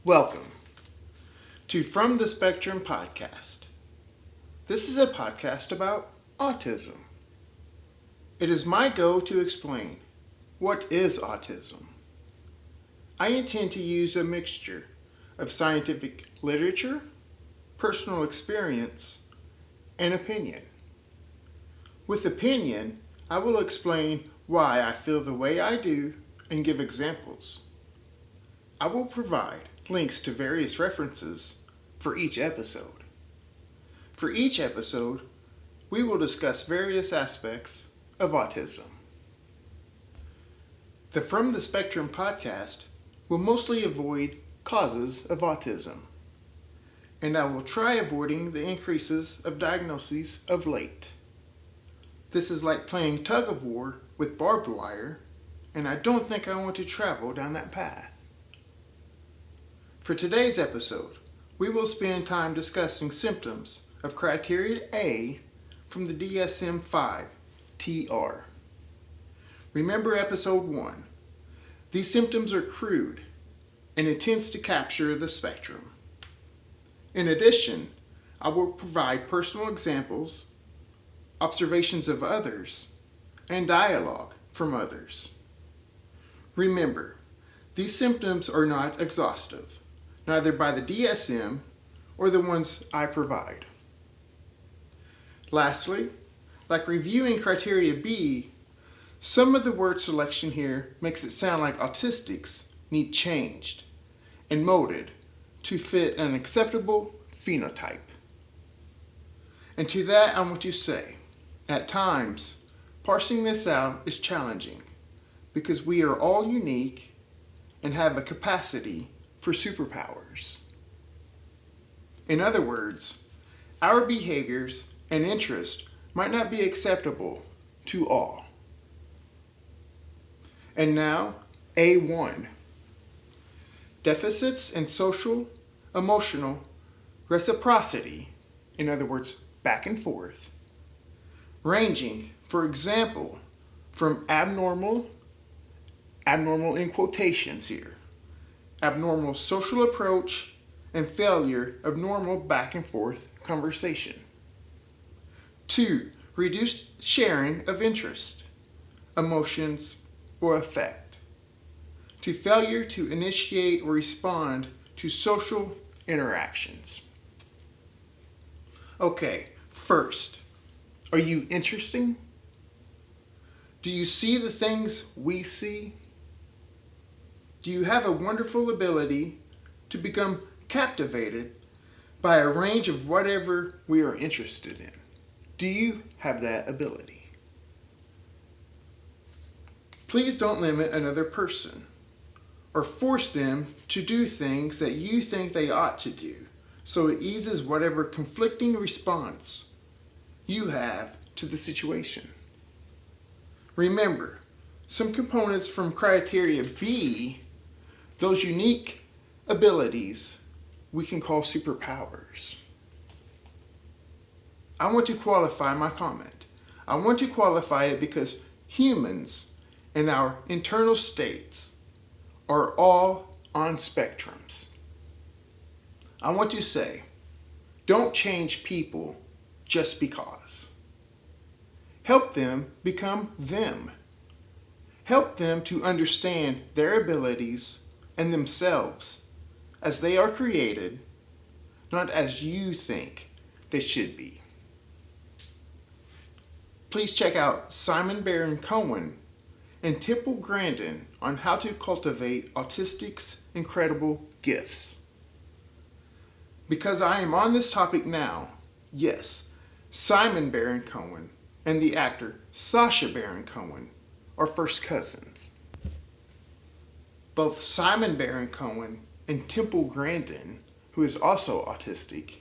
Welcome to From the Spectrum podcast. This is a podcast about autism. It is my goal to explain what is autism. I intend to use a mixture of scientific literature, personal experience, and opinion. With opinion, I will explain why I feel the way I do and give examples. I will provide links to various references for each episode. For each episode, we will discuss various aspects of autism. The From the Spectrum podcast will mostly avoid causes of autism, and I will try avoiding the increases of diagnoses of late. This is like playing tug of war with barbed wire, and I don't think I want to travel down that path. For today's episode, we will spend time discussing symptoms of criteria A from the DSM-5 TR. Remember episode 1. These symptoms are crude and intends to capture the spectrum. In addition, I will provide personal examples, observations of others, and dialogue from others. Remember, these symptoms are not exhaustive, neither by the DSM or the ones I provide. Lastly, like reviewing criteria B, some of the word selection here makes it sound like autistics need changed and molded to fit an acceptable phenotype. And to that I want to say, at times, parsing this out is challenging because we are all unique and have a capacity for superpowers. In other words, our behaviors and interests might not be acceptable to all. And now, A1. Deficits in social, emotional reciprocity, in other words, back and forth, ranging, for example, from abnormal in quotations here, abnormal social approach and failure of normal back and forth conversation. 2. Reduced sharing of interest, emotions, or affect. To failure to initiate or respond to social interactions. Okay, first, are you interesting? Do you see the things we see? Do you have a wonderful ability to become captivated by a range of whatever we are interested in? Do you have that ability? Please don't limit another person or force them to do things that you think they ought to do, so it eases whatever conflicting response you have to the situation. Remember, some components from criteria B, those unique abilities, we can call superpowers. I want to qualify my comment. I want to qualify it because humans and our internal states are all on spectrums. I want to say, don't change people just because. Help them become them. Help them to understand their abilities and themselves as they are created, not as you think they should be. Please check out Simon Baron-Cohen and Temple Grandin on how to cultivate Autistic's incredible gifts. Because I am on this topic now, yes, Simon Baron-Cohen and the actor Sacha Baron Cohen are first cousins. Both Simon Baron-Cohen and Temple Grandin, who is also autistic,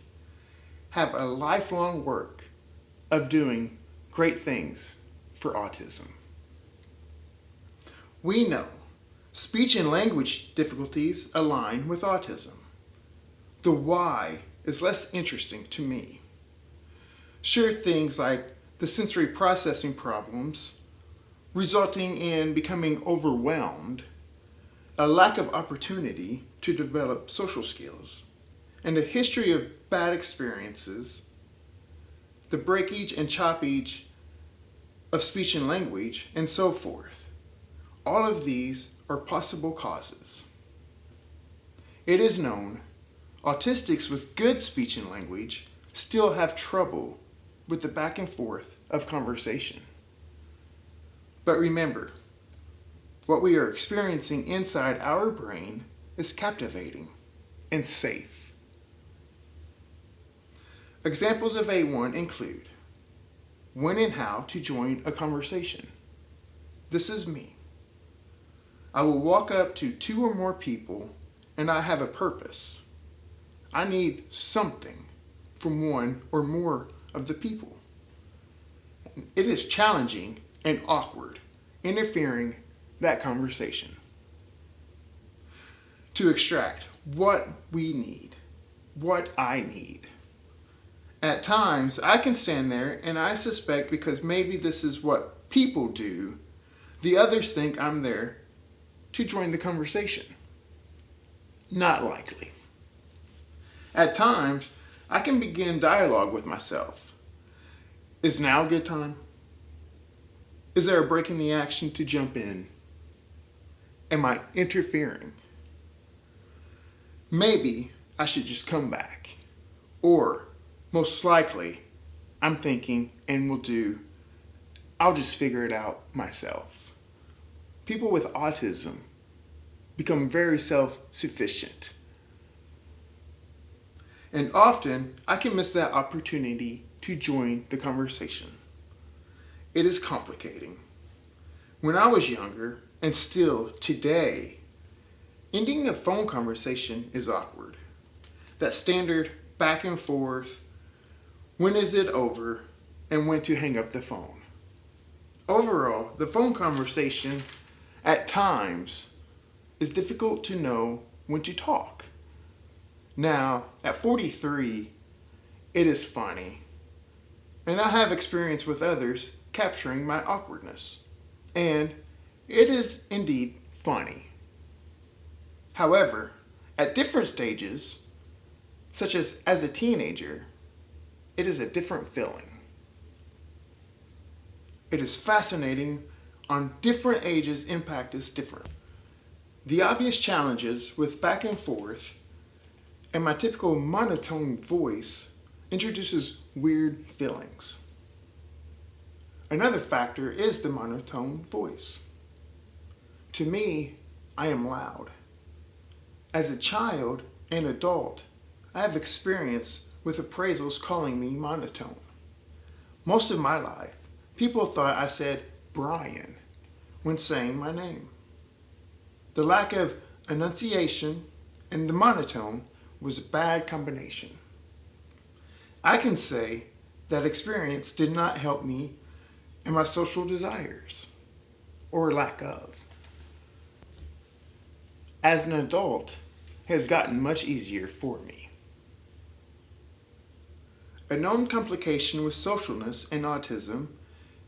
have a lifelong work of doing great things for autism. We know speech and language difficulties align with autism. The why is less interesting to me. Sure, things like the sensory processing problems resulting in becoming overwhelmed, a lack of opportunity to develop social skills, and a history of bad experiences, the breakage and choppage of speech and language, and so forth. All of these are possible causes. It is known autistics with good speech and language still have trouble with the back and forth of conversation. But remember, what we are experiencing inside our brain is captivating and safe. Examples of A1 include when and how to join a conversation. This is me. I will walk up to 2 or more people and I have a purpose. I need something from one or more of the people. It is challenging and awkward interfering that conversation to extract what we need, what I need. At times, I can stand there and I suspect because maybe this is what people do, the others think I'm there to join the conversation. Not likely. At times, I can begin dialogue with myself. Is now a good time? Is there a break in the action to jump in? Am I interfering? Maybe I should just come back. Or, most likely, I'm thinking and will do, I'll just figure it out myself. People with autism become very self-sufficient. And often, I can miss that opportunity to join the conversation. It is complicating. When I was younger, and still today, ending a phone conversation is awkward. That standard back and forth, when is it over, and when to hang up the phone. Overall, the phone conversation at times is difficult to know when to talk. Now, at 43, it is funny, and I have experience with others capturing my awkwardness, and it is indeed funny. However, at different stages, such as a teenager, it is a different feeling. It is fascinating on different ages impact is different. The obvious challenges with back and forth and my typical monotone voice introduces weird feelings. Another factor is the monotone voice. To me, I am loud. As a child and adult, I have experience with appraisals calling me monotone. Most of my life, people thought I said Brian when saying my name. The lack of enunciation and the monotone was a bad combination. I can say that experience did not help me in my social desires, or lack of. As an adult, it has gotten much easier for me. A known complication with socialness and autism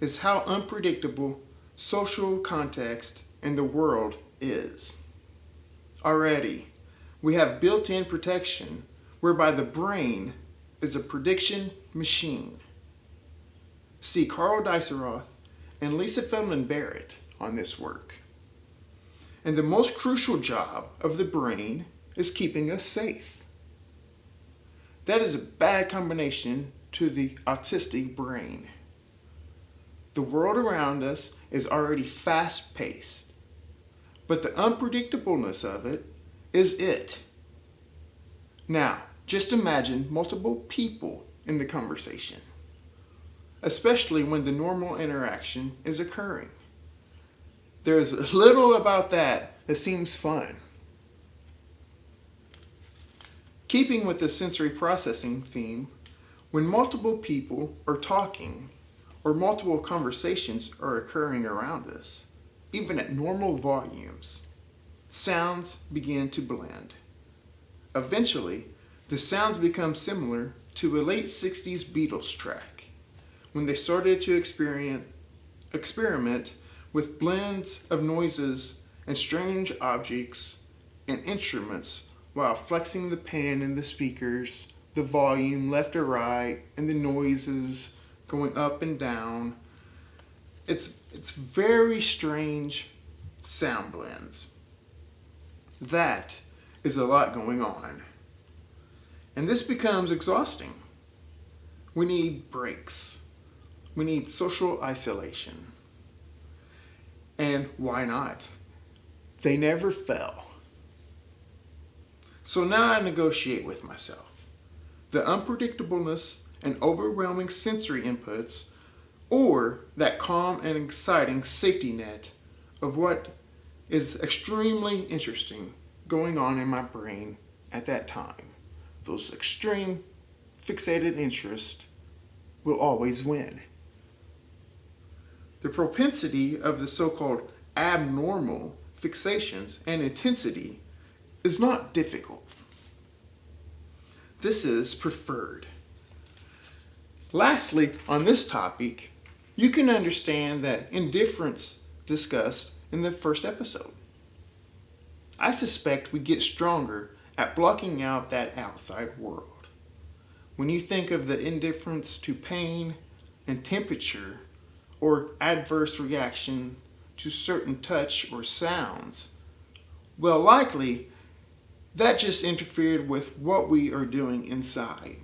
is how unpredictable social context and the world is. Already, we have built-in protection whereby the brain is a prediction machine. See Carl Diceroth and Lisa Feldman Barrett on this work. And the most crucial job of the brain is keeping us safe. That is a bad combination to the autistic brain. The world around us is already fast-paced, but the unpredictableness of it is it. Now, just imagine multiple people in the conversation, especially when the normal interaction is occurring. There's little about that seems fun. Keeping with the sensory processing theme, when multiple people are talking or multiple conversations are occurring around us, even at normal volumes, sounds begin to blend. Eventually, the sounds become similar to a late 60s Beatles track, when they started to experiment with blends of noises and strange objects and instruments while flexing the pen and the speakers, the volume left or right, and the noises going up and down. It's very strange sound blends. That is a lot going on. And this becomes exhausting. We need breaks. We need social isolation. And why not? They never fail. So now I negotiate with myself. The unpredictableness and overwhelming sensory inputs, or that calm and exciting safety net of what is extremely interesting going on in my brain at that time. Those extreme fixated interests will always win. The propensity of the so-called abnormal fixations and intensity is not difficult. This is preferred. Lastly, on this topic, you can understand that indifference discussed in the first episode. I suspect we get stronger at blocking out that outside world. When you think of the indifference to pain and temperature or adverse reaction to certain touch or sounds, well, likely that just interfered with what we are doing inside,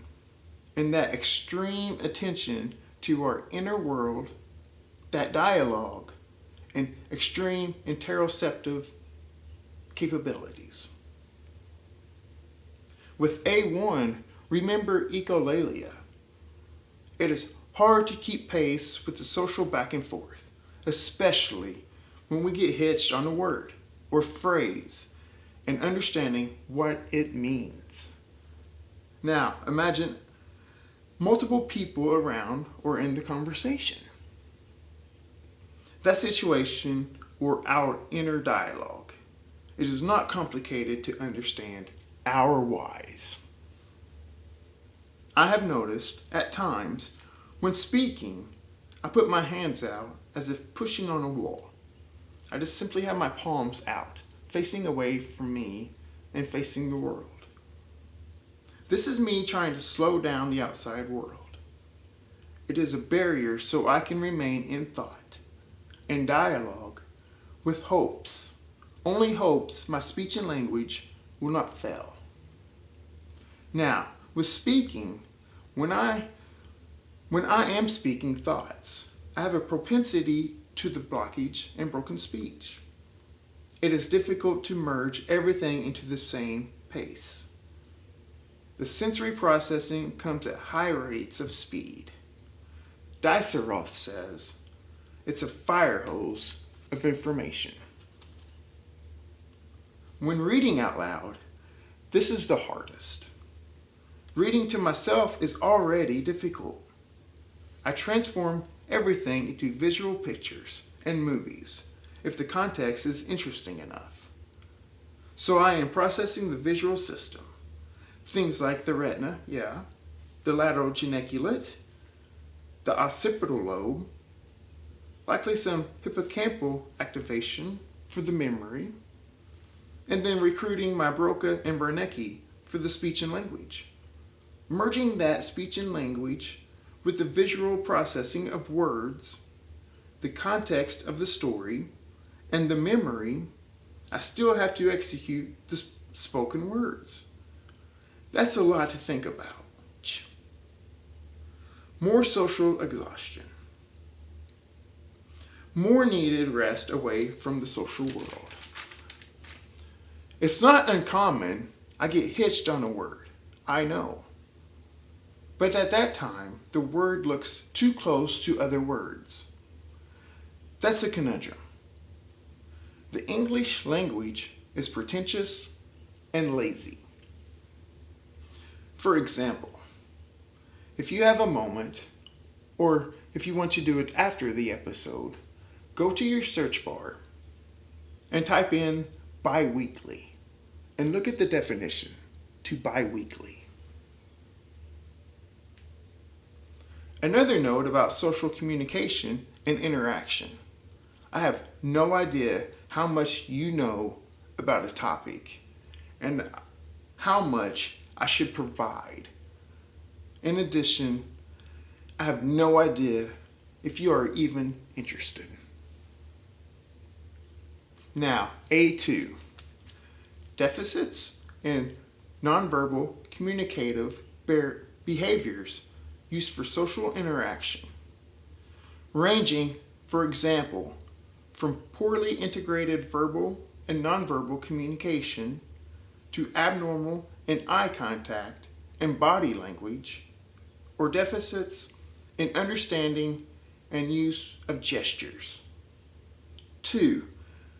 and that extreme attention to our inner world, that dialogue, and extreme interoceptive capabilities. With A1, remember echolalia. It is hard to keep pace with the social back and forth, especially when we get hitched on a word or phrase and understanding what it means. Now, imagine multiple people around or in the conversation. That situation or our inner dialogue. It is not complicated to understand our whys. I have noticed at times when speaking, I put my hands out as if pushing on a wall. I just simply have my palms out, facing away from me and facing the world. This is me trying to slow down the outside world. It is a barrier so I can remain in thought and dialogue with hopes. Only hopes my speech and language will not fail. Now, with speaking, when I am speaking thoughts, I have a propensity to the blockage and broken speech. It is difficult to merge everything into the same pace. The sensory processing comes at high rates of speed. Diceroth says it's a fire hose of information. When reading out loud, this is the hardest. Reading to myself is already difficult. I transform everything into visual pictures and movies if the context is interesting enough. So I am processing the visual system. Things like the retina, the lateral geniculate, the occipital lobe, likely some hippocampal activation for the memory, and then recruiting my Broca and Wernicke for the speech and language. Merging that speech and language with the visual processing of words, the context of the story, and the memory, I still have to execute the spoken words. That's a lot to think about. More social exhaustion. More needed rest away from the social world. It's not uncommon I get hitched on a word, I know. But at that time, the word looks too close to other words. That's a conundrum. The English language is pretentious and lazy. For example, if you have a moment, or if you want to do it after the episode, go to your search bar and type in bi-weekly and look at the definition to bi-weekly. Another note about social communication and interaction. I have no idea how much you know about a topic and how much I should provide. In addition, I have no idea if you are even interested. Now, A2, deficits in nonverbal communicative behaviors used for social interaction, ranging, for example, from poorly integrated verbal and nonverbal communication to abnormal in eye contact and body language, or deficits in understanding and use of gestures. 2.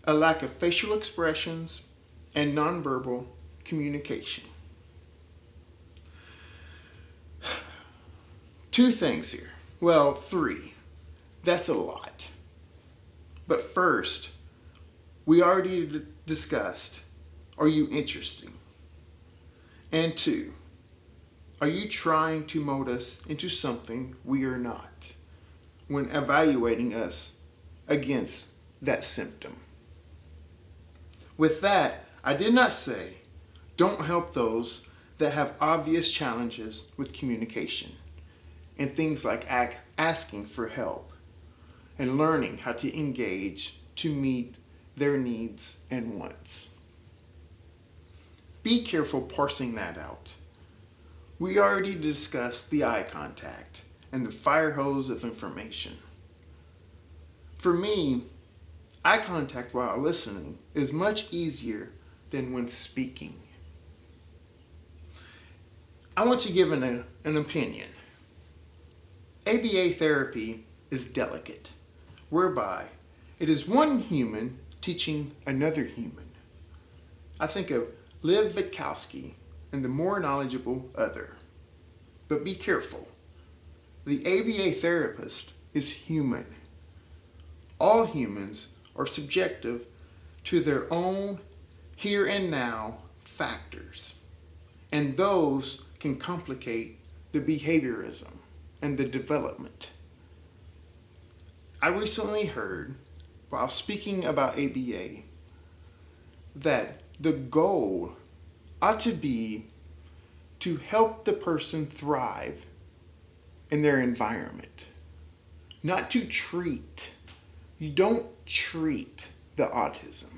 A lack of facial expressions and nonverbal communication. 2 things here. Well, 3. That's a lot. But first, we already discussed, are you interested? And 2, are you trying to mold us into something we are not when evaluating us against that symptom? With that, I did not say don't help those that have obvious challenges with communication and things like asking for help and learning how to engage to meet their needs and wants. Be careful parsing that out. We already discussed the eye contact and the fire hose of information. For me, eye contact while listening is much easier than when speaking. I want to give an opinion. ABA therapy is delicate, whereby it is one human teaching another human. I think of Liv Witkowski and the more knowledgeable other. But be careful. The ABA therapist is human. All humans are subjective to their own here and now factors, and those can complicate the behaviorism and the development. I recently heard, while speaking about ABA, that the goal ought to be to help the person thrive in their environment, not to treat. You don't treat the autism.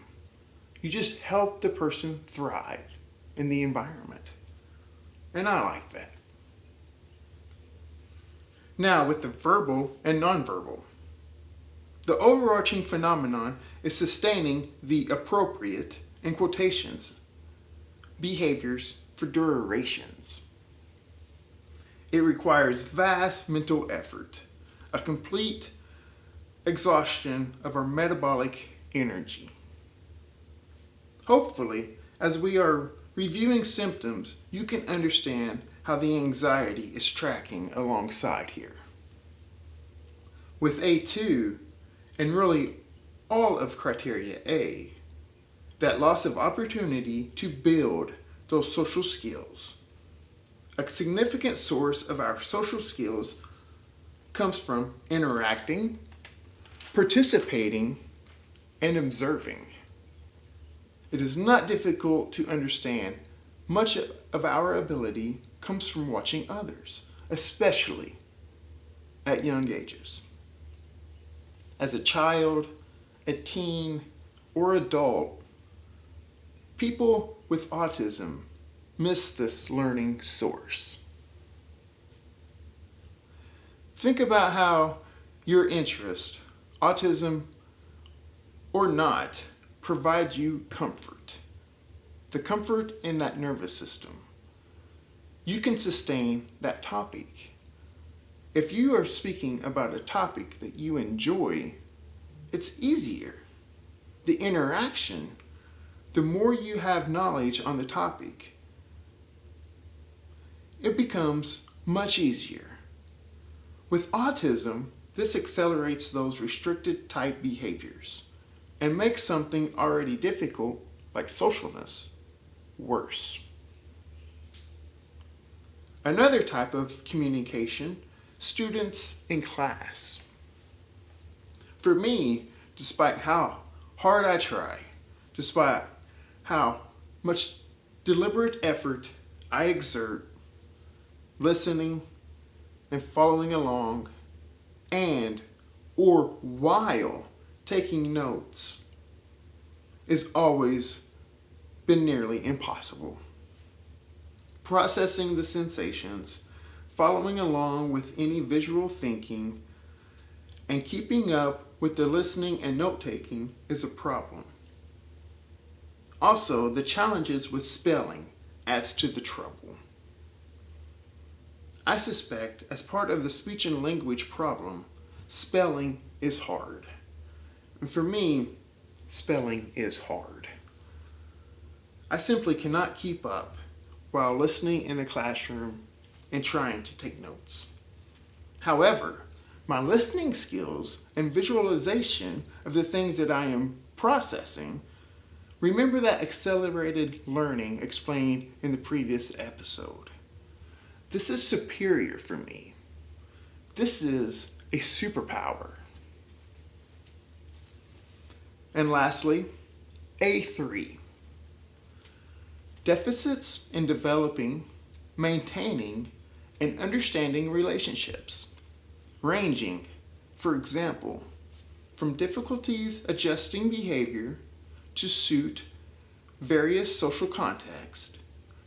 You just help the person thrive in the environment. And I like that. Now, with the verbal and nonverbal, the overarching phenomenon is sustaining the appropriate, in quotations, behaviors for durations. It requires vast mental effort, a complete exhaustion of our metabolic energy. Hopefully, as we are reviewing symptoms, you can understand how the anxiety is tracking alongside here. With A2, and really all of criteria A, that loss of opportunity to build those social skills. A significant source of our social skills comes from interacting, participating, and observing. It is not difficult to understand much of our ability comes from watching others, especially at young ages. As a child, a teen, or adult, people with autism miss this learning source. Think about how your interest, autism or not, provides you comfort. The comfort in that nervous system. You can sustain that topic. If you are speaking about a topic that you enjoy, it's easier. The interaction, the more you have knowledge on the topic, it becomes much easier. With autism, this accelerates those restricted type behaviors and makes something already difficult, like socialness, worse. Another type of communication, students in class. For me, despite how hard I try, despite how much deliberate effort I exert, listening and following along, and or while taking notes, is always been nearly impossible. Processing the sensations, following along with any visual thinking, and keeping up with the listening and note-taking is a problem. Also, the challenges with spelling adds to the trouble. I suspect, as part of the speech and language problem, spelling is hard. And for me, spelling is hard. I simply cannot keep up while listening in a classroom and trying to take notes. However, my listening skills and visualization of the things that I am processing, remember that accelerated learning explained in the previous episode. This is superior for me. This is a superpower. And lastly, A3. Deficits in developing, maintaining, and understanding relationships, ranging, for example, from difficulties adjusting behavior to suit various social contexts,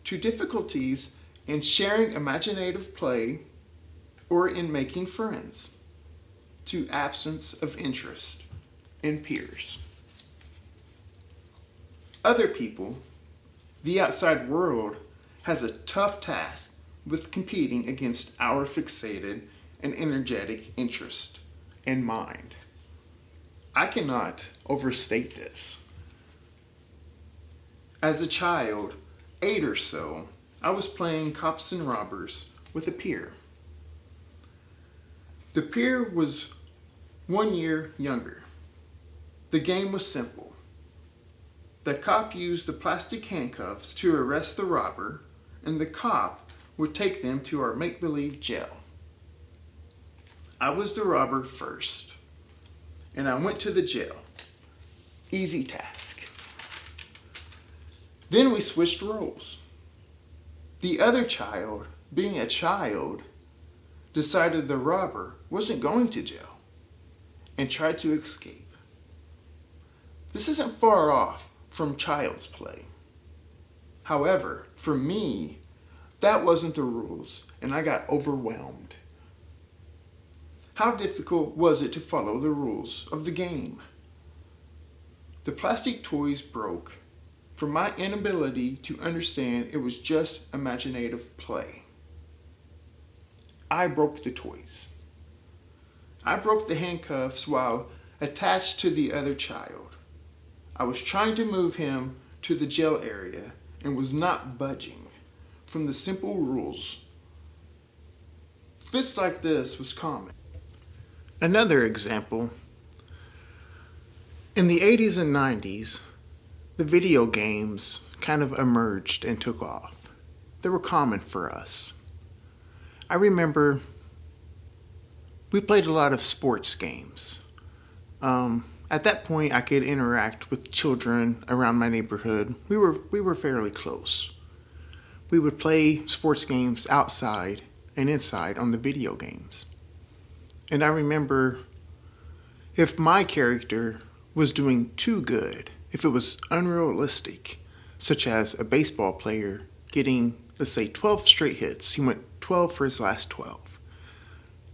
to difficulties in sharing imaginative play or in making friends, to absence of interest in peers. Other people, the outside world, has a tough task with competing against our fixated and energetic interest and mind. I cannot overstate this. As a child, 8 or so, I was playing cops and robbers with a peer. The peer was 1 year younger. The game was simple. The cop used the plastic handcuffs to arrest the robber, and the cop would take them to our make-believe jail. I was the robber first, and I went to the jail. Easy task. Then we switched roles. The other child, being a child, decided the robber wasn't going to jail and tried to escape. This isn't far off from child's play. However, for me, that wasn't the rules, and I got overwhelmed. How difficult was it to follow the rules of the game? The plastic toys broke from my inability to understand it was just imaginative play. I broke the toys. I broke the handcuffs while attached to the other child. I was trying to move him to the jail area and was not budging from the simple rules. Fits like this was common. Another example, in the 80s and 90s, the video games kind of emerged and took off. They were common for us. I remember we played a lot of sports games. At that point, I could interact with children around my neighborhood. We were fairly close. We would play sports games outside and inside on the video games. And I remember if my character was doing too good, if it was unrealistic, such as a baseball player getting, let's say, 12 straight hits, he went 12 for his last 12,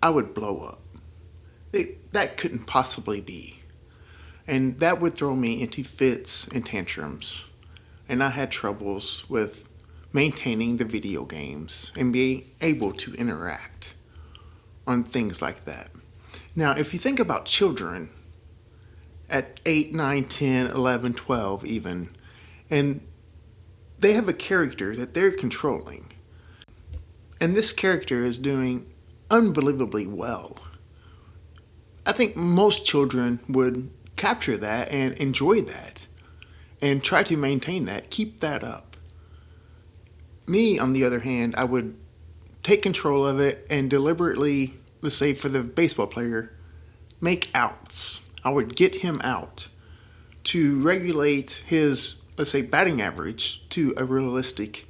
I would blow up. That couldn't possibly be. And that would throw me into fits and tantrums. And I had troubles with maintaining the video games and being able to interact on things like that. Now, if you think about children at 8, 9, 10, 11, 12 even, and they have a character that they're controlling. And this character is doing unbelievably well. I think most children would capture that and enjoy that and try to maintain that, keep that up. Me, on the other hand, I would take control of it and deliberately, let's say for the baseball player, make outs. I would get him out to regulate his let's say, batting average to a realistic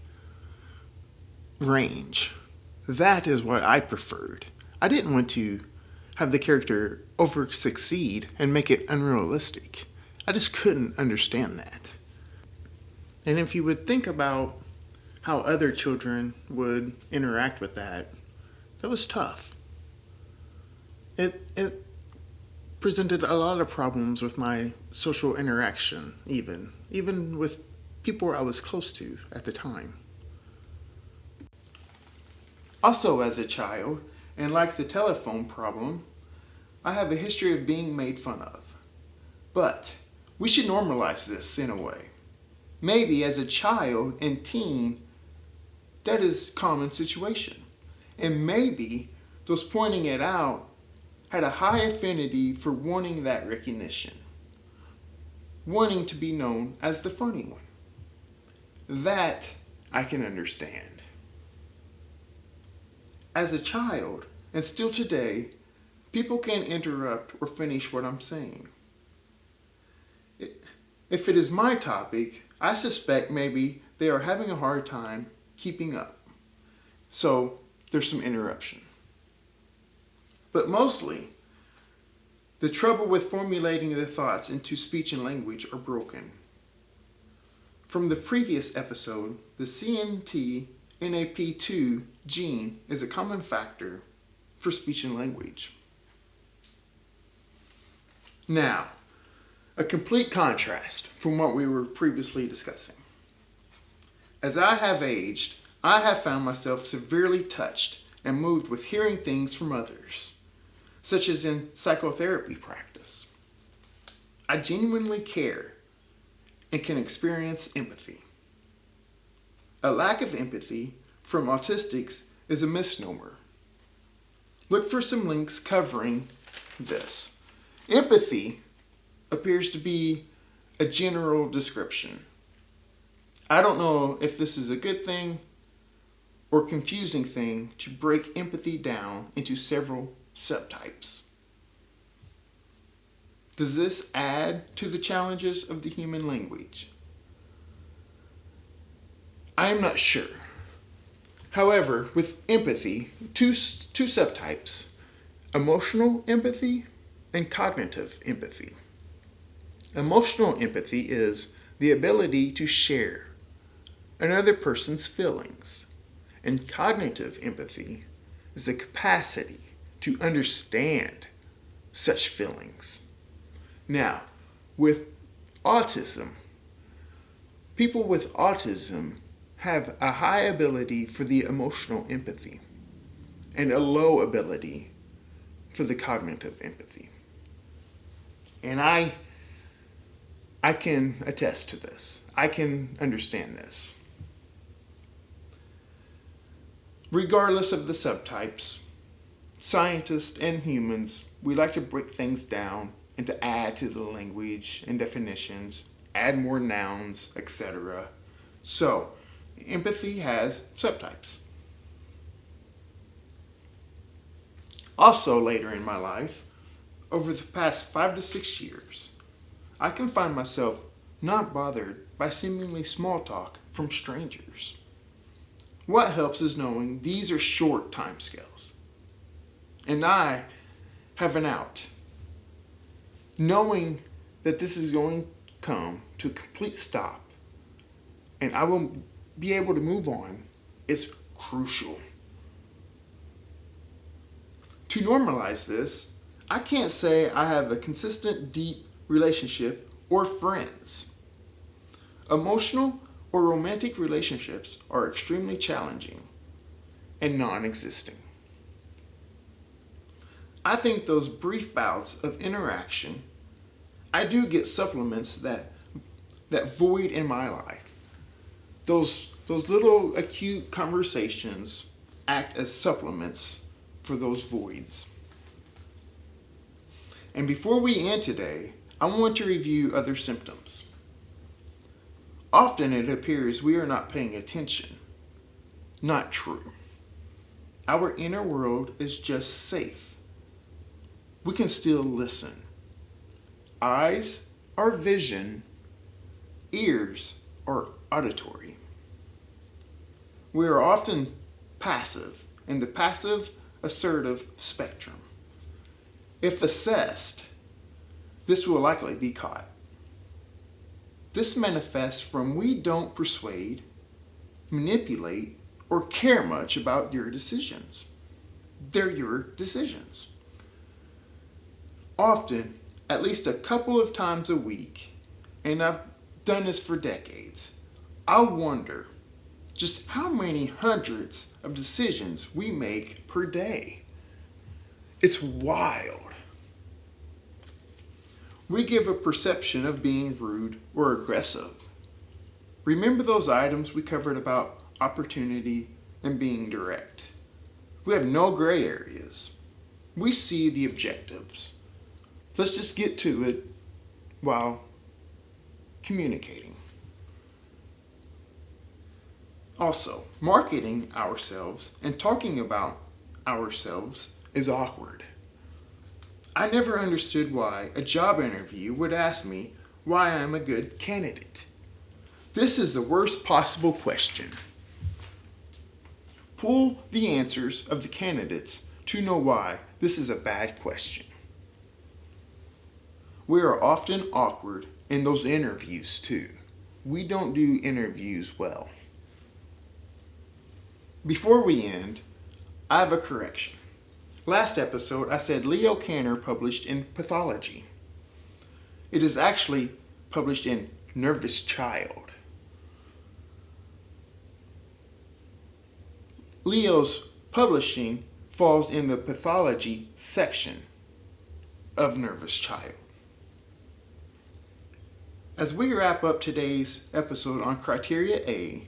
range. That is what I preferred. I didn't want to have the character over succeed and make it unrealistic. I just couldn't understand that. And if you would think about how other children would interact with that was tough. It presented a lot of problems with my social interaction, even with people I was close to at the time. Also, as a child, and like the telephone problem, I have a history of being made fun of. But we should normalize this in a way. Maybe as a child and teen, that is a common situation. And maybe those pointing it out had a high affinity for wanting that recognition, wanting to be known as the funny one. That I can understand. As a child, and still today, people can interrupt or finish what I'm saying. If it is my topic, I suspect maybe they are having a hard time keeping up. So there's some interruption. But mostly, the trouble with formulating the thoughts into speech and language are broken. From the previous episode, the CNTNAP2 gene is a common factor for speech and language. Now, a complete contrast from what we were previously discussing. As I have aged, I have found myself severely touched and moved with hearing things from others, such as in psychotherapy practice. I genuinely care and can experience empathy. A lack of empathy from autistics is a misnomer. Look for some links covering this. Empathy appears to be a general description. I don't know if this is a good thing or confusing thing to break empathy down into several subtypes. Does this add to the challenges of the human language? I am not sure. However, with empathy, two subtypes, emotional empathy and cognitive empathy. Emotional empathy is the ability to share another person's feelings, and cognitive empathy is the capacity to understand such feelings. Now, with autism, people with autism have a high ability for the emotional empathy and a low ability for the cognitive empathy. And I can attest to this. I can understand this. Regardless of the subtypes, scientists and humans, we like to break things down and to add to the language and definitions, add more nouns, etc. So, empathy has subtypes. Also, later in my life, over the past 5 to 6 years, I can find myself not bothered by seemingly small talk from strangers. What helps is knowing these are short timescales, and I have an out. Knowing that this is going to come to a complete stop, and I will be able to move on, is crucial. To normalize this, I can't say I have a consistent, deep relationship or friends. Emotional or romantic relationships are extremely challenging and non-existing. I think those brief bouts of interaction, I do get supplements that void in my life. Those little acute conversations act as supplements for those voids. And before we end today, I want to review other symptoms. Often it appears we are not paying attention. Not true. Our inner world is just safe. We can still listen. Eyes are vision. Ears or auditory. We are often passive in the passive assertive spectrum. If assessed, this will likely be caught. This manifests from we don't persuade, manipulate, or care much about your decisions. They're your decisions. Often, at least a couple of times a week, and I've done this for decades, I wonder just how many hundreds of decisions we make per day. It's wild. We give a perception of being rude or aggressive. Remember those items we covered about opportunity and being direct? We have no gray areas. We see the objectives. Let's just get to it while communicating. Also, marketing ourselves and talking about ourselves is awkward. I never understood why a job interview would ask me why I'm a good candidate. This is the worst possible question. Pull the answers of the candidates to know why this is a bad question. We are often awkward in those interviews too. We don't do interviews well. Before we end, I have a correction. Last episode I said Leo Kanner published in Pathology. It is actually published in Nervous Child. Leo's publishing falls in the pathology section of Nervous Child. As we wrap up today's episode on Criteria A,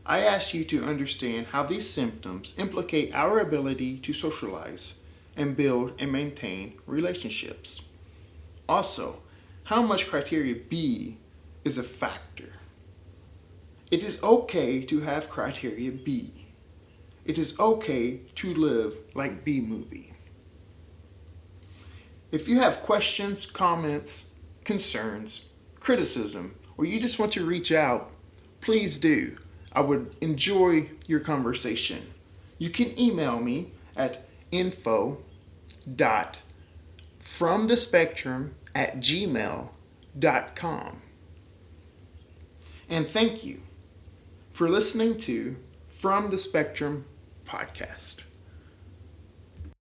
I ask you to understand how these symptoms implicate our ability to socialize and build and maintain relationships. Also, how much Criteria B is a factor. It is okay to have Criteria B. It is okay to live like B movie. If you have questions, comments, concerns, criticism, or you just want to reach out, please do. I would enjoy your conversation. You can email me at info.fromthespectrum@gmail.com. And thank you for listening to From the Spectrum podcast.